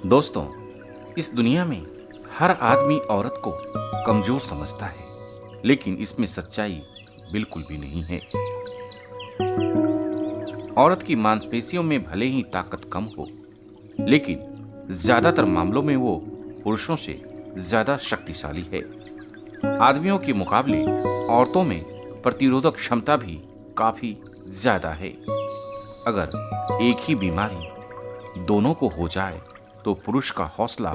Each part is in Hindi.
दोस्तों, इस दुनिया में हर आदमी औरत को कमजोर समझता है, लेकिन इसमें सच्चाई बिल्कुल भी नहीं है। औरत की मांसपेशियों में भले ही ताकत कम हो, लेकिन ज्यादातर मामलों में वो पुरुषों से ज्यादा शक्तिशाली है। आदमियों के मुकाबले औरतों में प्रतिरोधक क्षमता भी काफी ज्यादा है। अगर एक ही बीमारी दोनों को हो जाए तो पुरुष का हौसला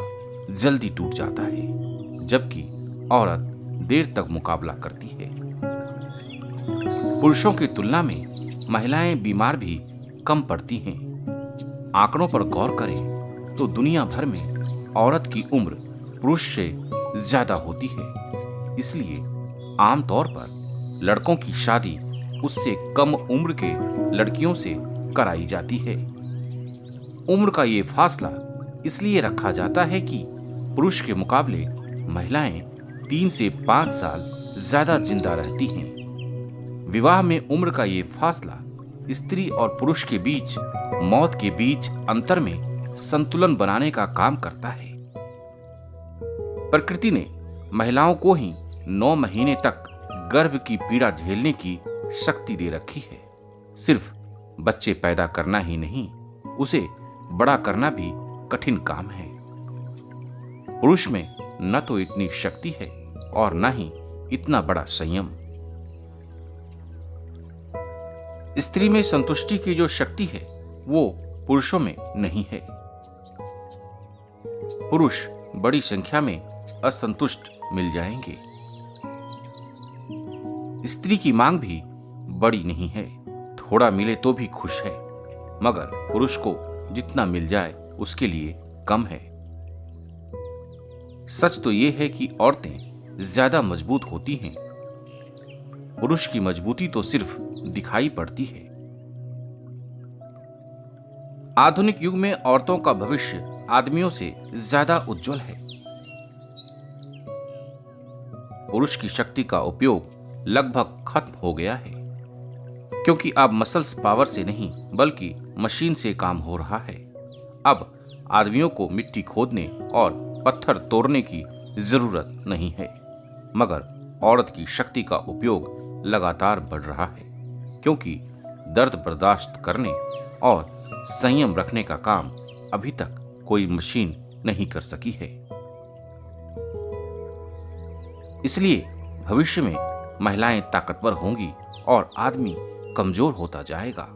जल्दी टूट जाता है, जबकि औरत देर तक मुकाबला करती है। पुरुषों की तुलना में महिलाएं बीमार भी कम पड़ती हैं। आंकड़ों पर गौर करें तो दुनिया भर में औरत की उम्र पुरुष से ज्यादा होती है। इसलिए आमतौर पर लड़कों की शादी उससे कम उम्र के लड़कियों से कराई जाती है। उम्र का ये फासला इसलिए रखा जाता है कि पुरुष के मुकाबले महिलाएं 3 से 5 साल ज्यादा जिंदा रहती हैं। विवाह में उम्र का ये फासला स्त्री और पुरुष के बीच मौत के बीच अंतर में संतुलन बनाने का काम करता है। प्रकृति ने महिलाओं को ही 9 महीने तक गर्भ की पीड़ा झेलने की शक्ति दे रखी है। सिर्फ बच्चे पैदा करना ही नहीं, उसे बड़ा करना भी कठिन काम है। पुरुष में न तो इतनी शक्ति है और न ही इतना बड़ा संयम। स्त्री में संतुष्टि की जो शक्ति है वो पुरुषों में नहीं है। पुरुष बड़ी संख्या में असंतुष्ट मिल जाएंगे। स्त्री की मांग भी बड़ी नहीं है, थोड़ा मिले तो भी खुश है, मगर पुरुष को जितना मिल जाए उसके लिए कम है। सच तो यह है कि औरतें ज्यादा मजबूत होती हैं। पुरुष की मजबूती तो सिर्फ दिखाई पड़ती है। आधुनिक युग में औरतों का भविष्य आदमियों से ज्यादा उज्जवल है। पुरुष की शक्ति का उपयोग लगभग खत्म हो गया है, क्योंकि अब मसल्स पावर से नहीं बल्कि मशीन से काम हो रहा है। अब आदमियों को मिट्टी खोदने और पत्थर तोड़ने की जरूरत नहीं है, मगर औरत की शक्ति का उपयोग लगातार बढ़ रहा है, क्योंकि दर्द बर्दाश्त करने और संयम रखने का काम अभी तक कोई मशीन नहीं कर सकी है। इसलिए भविष्य में महिलाएं ताकतवर होंगी और आदमी कमजोर होता जाएगा।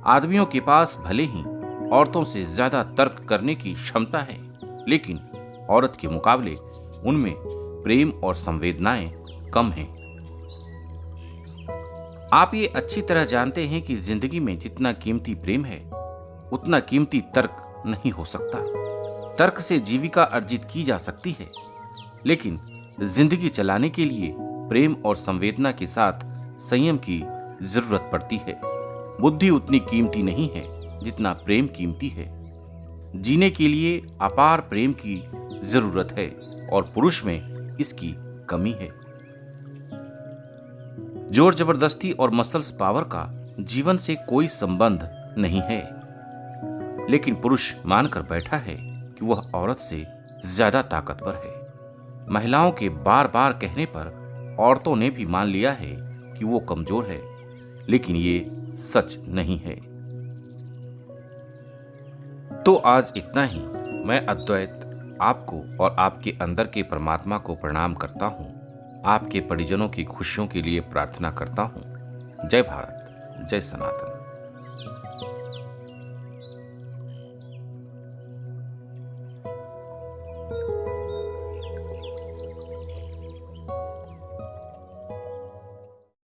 आदमियों के पास भले ही औरतों से ज्यादा तर्क करने की क्षमता है, लेकिन औरत के मुकाबले उनमें प्रेम और संवेदनाएं कम हैं। आप ये अच्छी तरह जानते हैं कि जिंदगी में जितना कीमती प्रेम है, उतना कीमती तर्क नहीं हो सकता। तर्क से जीविका अर्जित की जा सकती है, लेकिन जिंदगी चलाने के लिए प्रेम और संवेदना के साथ संयम की जरूरत पड़ती है। बुद्धि उतनी कीमती नहीं है जितना प्रेम कीमती है। जीने के लिए अपार प्रेम की जरूरत है और पुरुष में इसकी कमी है। जोर जबरदस्ती और मसल्स पावर का जीवन से कोई संबंध नहीं है, लेकिन पुरुष मानकर बैठा है कि वह औरत से ज्यादा ताकतवर है। महिलाओं के बार बार कहने पर औरतों ने भी मान लिया है कि वो कमजोर है, लेकिन ये सच नहीं है। तो आज इतना ही। मैं अद्वैत आपको और आपके अंदर के परमात्मा को प्रणाम करता हूँ। आपके परिजनों की खुशियों के लिए प्रार्थना करता हूँ। जय भारत, जय सनातन।